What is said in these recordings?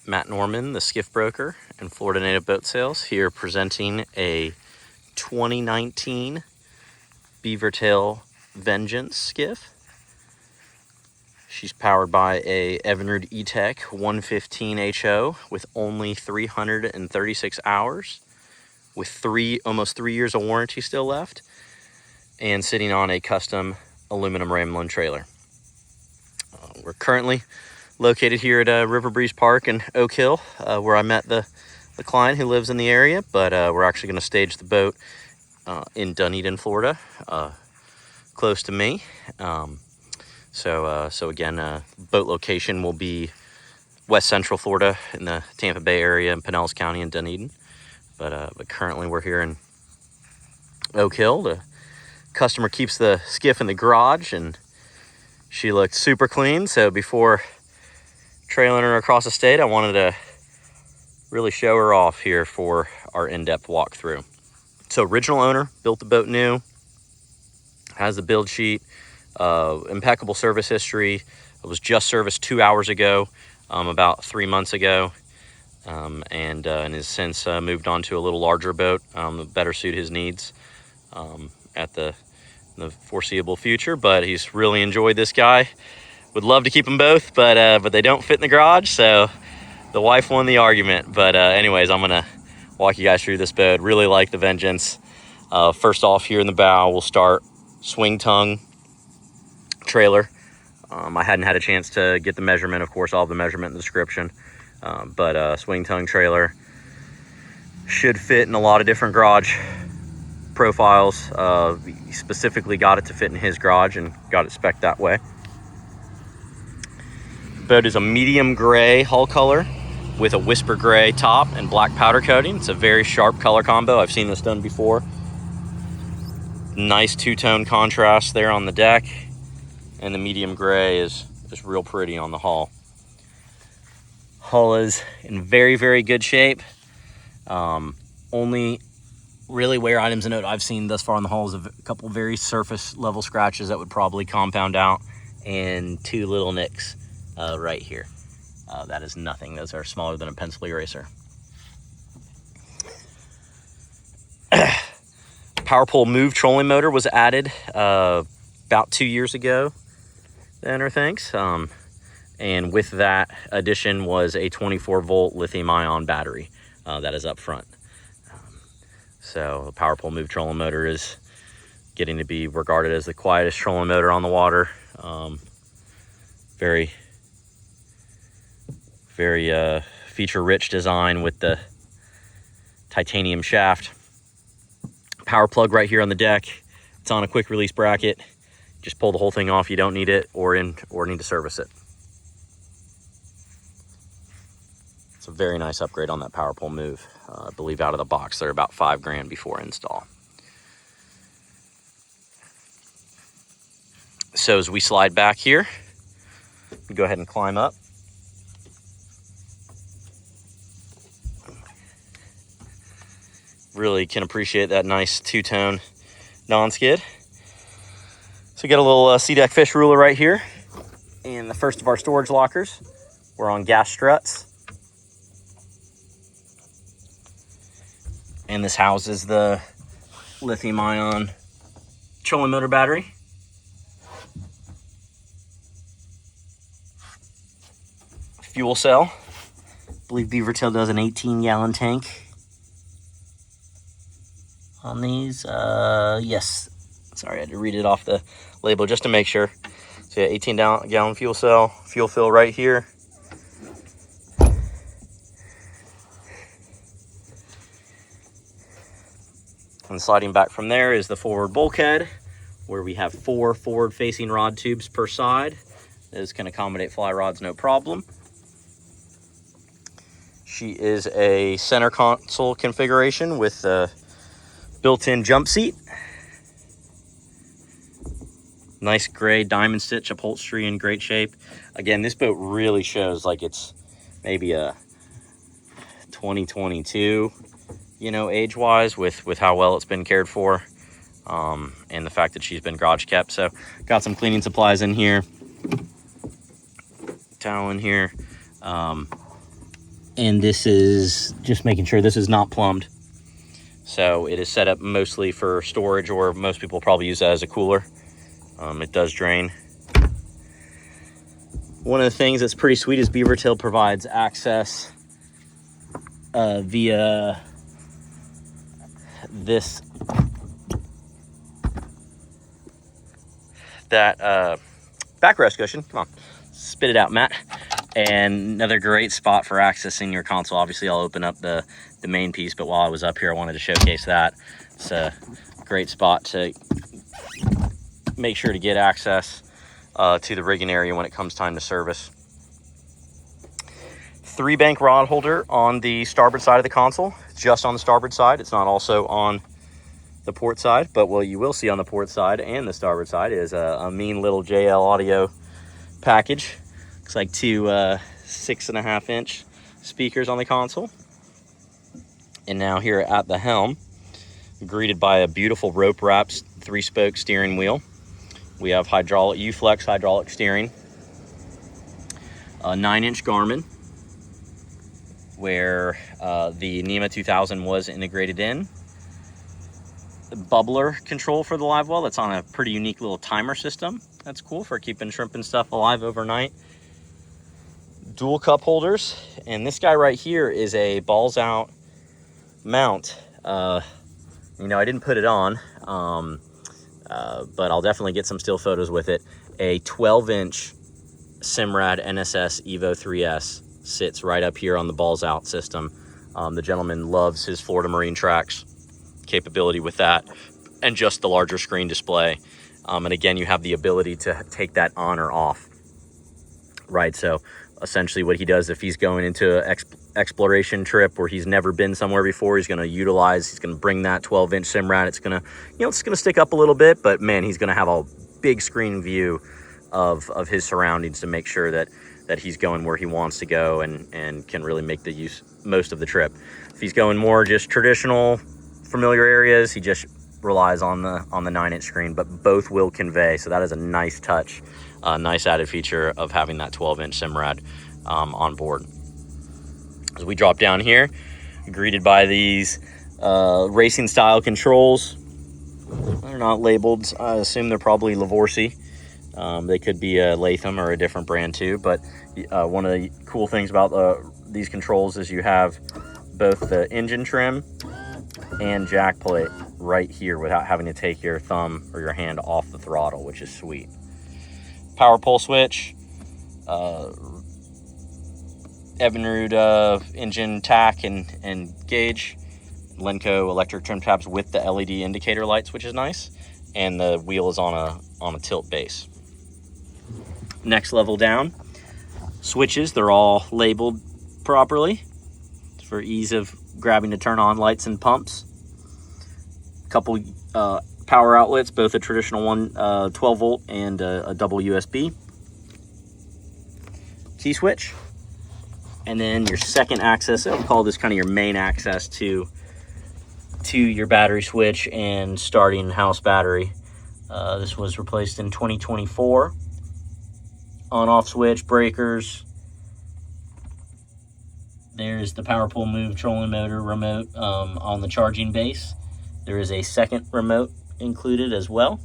Matt Norman, the Skiff broker and Florida Native Boat Sales, here presenting a 2019 Beavertail Vengeance skiff. She's powered by a Evinrude E-TEC 115 HO with only 336 hours, with almost 3 years of warranty still left, and sitting on a custom aluminum Ram-Lin trailer. We're currently located here at River Breeze Park in Oak Hill, where I met the client who lives in the area, but we're actually going to stage the boat in Dunedin, Florida, close to me. So again, boat location will be West Central Florida in the Tampa Bay area in Pinellas County in Dunedin. But currently we're here in Oak Hill. The customer keeps the skiff in the garage, and she looked super clean. So before trailing her across the state, I wanted to really show her off here for our in-depth walkthrough. So original owner built the boat new, has the build sheet, impeccable service history. It was just serviced 2 hours ago, about 3 months ago, and has since moved on to a little larger boat that better suit his needs at the foreseeable future. But he's really enjoyed this guy. Would love to keep them both, but they don't fit in the garage, so the wife won the argument. But anyways, I'm gonna walk you guys through this boat. Really like the Vengeance. First off, here in the bow, we'll start swing tongue trailer. I hadn't had a chance to get the measurement. Of course, I'll have the measurement in the description. But swing tongue trailer should fit in a lot of different garage profiles. He specifically got it to fit in his garage and got it spec'd that way. Boat is a medium gray hull color with a whisper gray top and black powder coating. It's a very sharp color combo. I've seen this done before. Nice two-tone contrast there on the deck, and the medium gray is real pretty on the hull. Hull is in very, very good shape. Only really wear items to note I've seen thus far on the hull is a couple very surface level scratches that would probably compound out, and 2 little nicks right here. That is nothing. Those are smaller than a pencil eraser. Power pole move trolling motor was added about 2 years ago, then, or thanks. And with that addition was a 24-volt lithium-ion battery that is up front. So the power pole move trolling motor is getting to be regarded as the quietest trolling motor on the water. Very feature-rich design with the titanium shaft. Power plug right here on the deck. It's on a quick release bracket. Just pull the whole thing off. You don't need it or need to service it. It's a very nice upgrade on that power pole move. I believe out of the box they're about $5,000 before install. So as we slide back here, we go ahead and climb up. Really can appreciate that nice two-tone non-skid. So we got a little C-deck fish ruler right here, and the first of our storage lockers. We're on gas struts, and this houses the lithium-ion trolling motor battery. Fuel cell. I believe Beavertail does an 18-gallon tank on these. Yes, sorry, I had to read it off the label just to make sure. So yeah, 18-gallon fuel cell, fuel fill right here. And sliding back from there is the forward bulkhead, where we have 4 forward-facing rod tubes per side. This can accommodate fly rods, no problem. She is a center console configuration with a built-in jump seat. Nice gray diamond stitch upholstery in great shape. Again, this boat really shows like it's maybe a 2022, age-wise, with how well it's been cared for, and the fact that she's been garage kept. So got some cleaning supplies in here, towel in here. And this is just making sure this is not plumbed. So it is set up mostly for storage, or most people probably use that as a cooler. It does drain. One of the things that's pretty sweet is Beavertail provides access via this backrest cushion. Come on, spit it out, Matt. And another great spot for accessing your console. Obviously, I'll open up the main piece, but while I was up here, I wanted to showcase that. It's a great spot to make sure to get access to the rigging area when it comes time to service. 3-bank rod holder on the starboard side of the console, just on the starboard side. It's not also on the port side, but what you will see on the port side and the starboard side is a mean little JL audio package. Looks like two 6.5-inch speakers on the console. And now here at the helm, greeted by a beautiful rope wrapped 3-spoke steering wheel. We have hydraulic U-Flex hydraulic steering, a 9-inch Garmin, where the NEMA 2000 was integrated in. The bubbler control for the live well, that's on a pretty unique little timer system. That's cool for keeping shrimp and stuff alive overnight. Dual cup holders, and this guy right here is a Balzout mount. You know, I didn't put it on, but I'll definitely get some still photos with it. A 12-inch Simrad NSS Evo 3S sits right up here on the Balzout system. The gentleman loves his Florida Marine Tracks capability with that, and just the larger screen display. And again, you have the ability to take that on or off, right? So essentially what he does, if he's going into an exploration trip where he's never been somewhere before, he's going to bring that 12-inch Simrad. It's going to, it's going to stick up a little bit, but man, he's going to have a big screen view of his surroundings to make sure that he's going where he wants to go and can really make the most of the trip. If he's going more just traditional, familiar areas, he just relies on the 9-inch screen, but both will convey. So that is a nice touch, nice added feature of having that 12-inch Simrad on board. As we drop down here, greeted by these racing style controls. They're not labeled. I assume they're probably Livorsi. They could be a Latham or a different brand too, but one of the cool things about these controls is you have both the engine trim and jack plate right here without having to take your thumb or your hand off the throttle, which is sweet. Power pull switch, Evinrude engine tack and gauge, Lenco electric trim tabs with the LED indicator lights, which is nice, and the wheel is on a tilt base. Next level down, switches, they're all labeled properly for ease of grabbing to turn on lights and pumps. A couple power outlets, both a traditional one 12 volt and a double USB. Key switch, and then your second access, I would call this kind of your main access to your battery switch and starting house battery. This was replaced in 2024. On-off switch, breakers. There's the power pull move trolling motor remote on the charging base. There is a second remote included as well.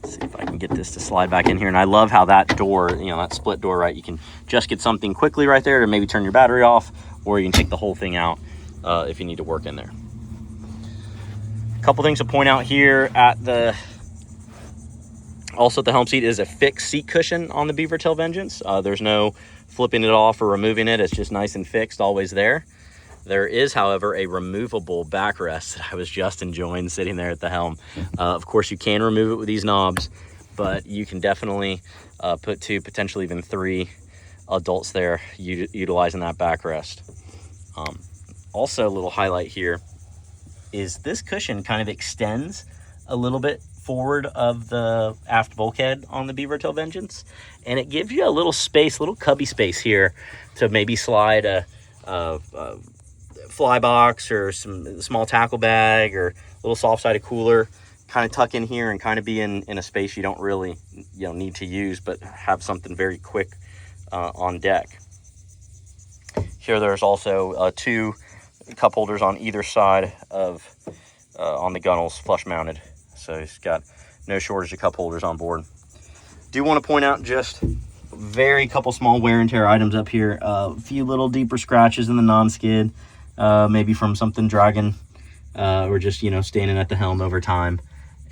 Let's see if I can get this to slide back in here. And I love how that door, that split door, right? You can just get something quickly right there to maybe turn your battery off, or you can take the whole thing out if you need to work in there. A couple things to point out here also at the helm seat is a fixed seat cushion on the Beavertail Vengeance. There's no flipping it off or removing it. It's just nice and fixed, always there. There is, however, a removable backrest that I was just enjoying sitting there at the helm. Of course, you can remove it with these knobs, but you can definitely put 2, potentially even 3 adults there utilizing that backrest. Also, a little highlight here is this cushion kind of extends a little bit forward of the aft bulkhead on the Beavertail Vengeance, and it gives you a little space, little cubby space here to maybe slide a fly box or some small tackle bag or a little soft-sided cooler kind of tuck in here and kind of be in a space you don't really need to use, but have something very quick on deck. Here there's also 2 cup holders on either side of on the gunnels, flush mounted, so he's got no shortage of cup holders on board. Do want to point out just very couple small wear and tear items up here. A few little deeper scratches in the non-skid, maybe from something dragging or just standing at the helm over time.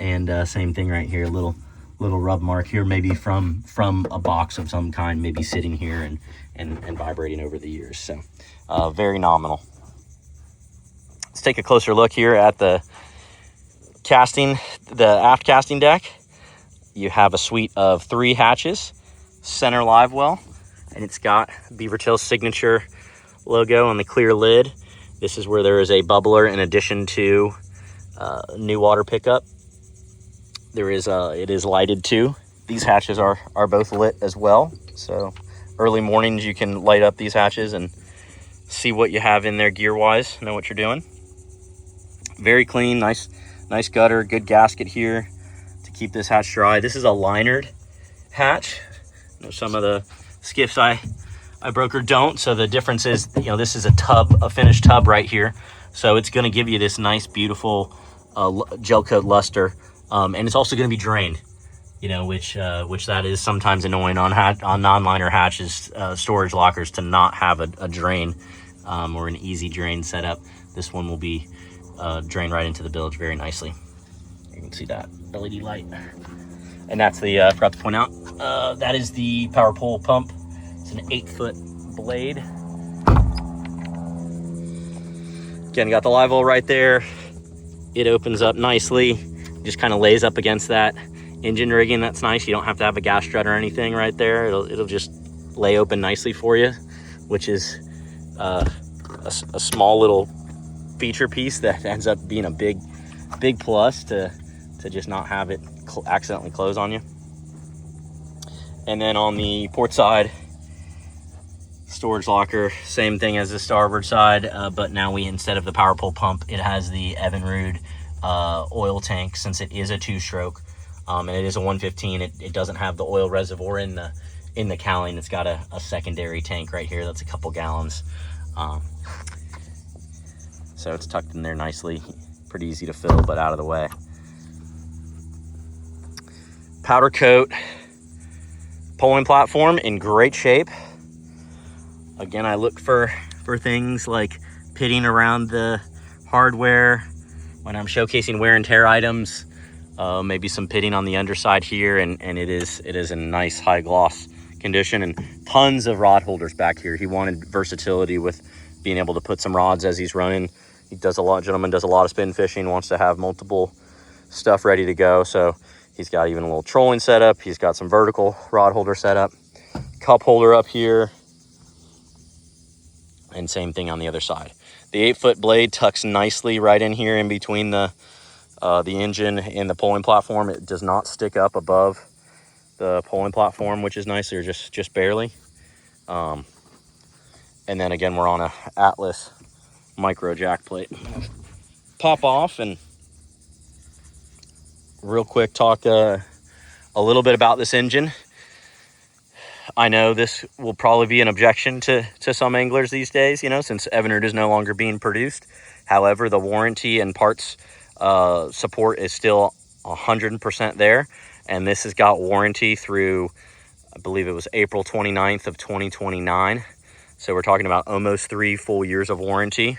And same thing right here, little rub mark here, maybe from a box of some kind, maybe sitting here and vibrating over the years. So very nominal. Let's take a closer look here at the aft casting deck. You have a suite of 3 hatches, center live well, and it's got Beavertail's signature logo on the clear lid. This is where there is a bubbler in addition to new water pickup. It is lighted too. These hatches are both lit as well, so early mornings you can light up these hatches and see what you have in there gear wise, know what you're doing. Very clean, nice gutter, good gasket here to keep this hatch dry. This is a linered hatch. Some of the skiffs I broker don't, so the difference is this is a finished tub right here, so it's going to give you this nice beautiful gel coat luster, and it's also going to be drained, which that is sometimes annoying on non-liner hatches, storage lockers, to not have a drain or an easy drain setup. This one will be drained right into the bilge very nicely. You can see that LED light. And that's the, forgot to point out, that is the power pole pump. It's an 8-foot blade. Again, got the live well right there. It opens up nicely. Just kind of lays up against that engine rigging. That's nice. You don't have to have a gas strut or anything right there. It'll just lay open nicely for you, which is a small little feature piece that ends up being a big plus to just not have it accidentally close on you. And then on the port side, storage locker, same thing as the starboard side, but now instead of the power pole pump, it has the Evinrude oil tank, since it is a 2-stroke, and it is a 115. It doesn't have the oil reservoir in the cowling. It's got a secondary tank right here that's a couple gallons, so it's tucked in there nicely, pretty easy to fill but out of the way. Powder coat poling platform in great shape. Again, I look for things like pitting around the hardware when I'm showcasing wear and tear items, maybe some pitting on the underside here, and it is in nice high gloss condition, and tons of rod holders back here. He wanted versatility with being able to put some rods as he's running. Gentleman does a lot of spin fishing, wants to have multiple stuff ready to go, so he's got even a little trolling setup. He's got some vertical rod holder setup, cup holder up here, and same thing on the other side. The 8-foot blade tucks nicely right in here in between the engine and the poling platform. It does not stick up above the poling platform, which is nice, or just barely. And then again, we're on a Atlas micro jack plate. Pop off and real quick talk a little bit about this engine. I know this will probably be an objection to some anglers these days, since Evinrude is no longer being produced. However, the warranty and parts support is still 100% there, and this has got warranty through, I believe it was April 29th of 2029. So we're talking about almost 3 full years of warranty.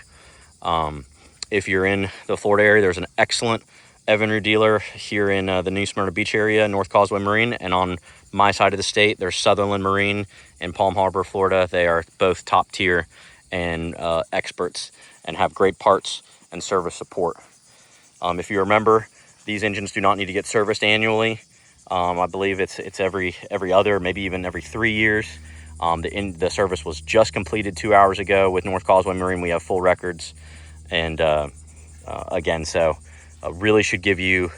If you're in the Florida area, there's an excellent Evinrude dealer here in the New Smyrna Beach area, North Causeway Marine, and on my side of the state, there's Sutherland Marine in Palm Harbor, Florida. They are both top tier and experts, and have great parts and service support. If you remember, these engines do not need to get serviced annually. I believe it's every other, maybe even every 3 years. The service was just completed 2 hours ago with North Causeway Marine. We have full records, and again, so really should give you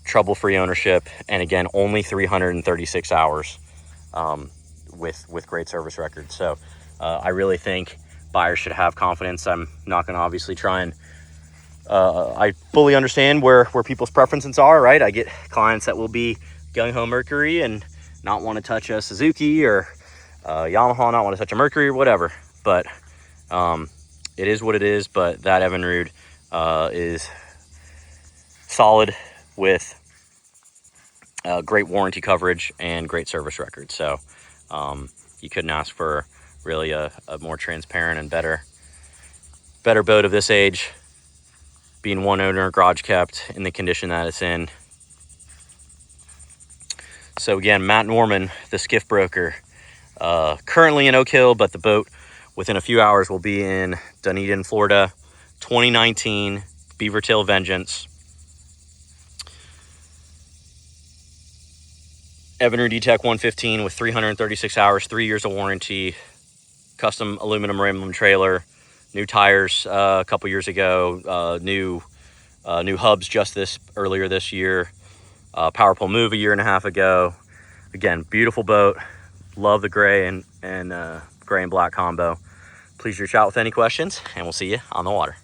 trouble-free ownership, and again, only 336 hours with great service records. So I really think buyers should have confidence. I'm not going to obviously try and I fully understand where people's preferences are, right? I get clients that will be gung-ho Mercury and not want to touch a Suzuki, or Yamaha not want to touch a Mercury, or whatever. But it is what it is. But that Evinrude is solid with great warranty coverage and great service record. So you couldn't ask for really a more transparent and better boat of this age, being one owner, garage kept, in the condition that it's in. So again, Matt Norman, the Skiff broker, currently in Oak Hill, but the boat within a few hours will be in Dunedin, Florida. 2019 Beavertail Vengeance. Evinrude E-TEC 115 with 336 hours, 3 years of warranty, custom aluminum Ram-Lin trailer, new tires a couple years ago, new hubs just earlier this year, power pole move a year and a half ago. Again, beautiful boat. Love the gray and gray and black combo. Please reach out with any questions, and we'll see you on the water.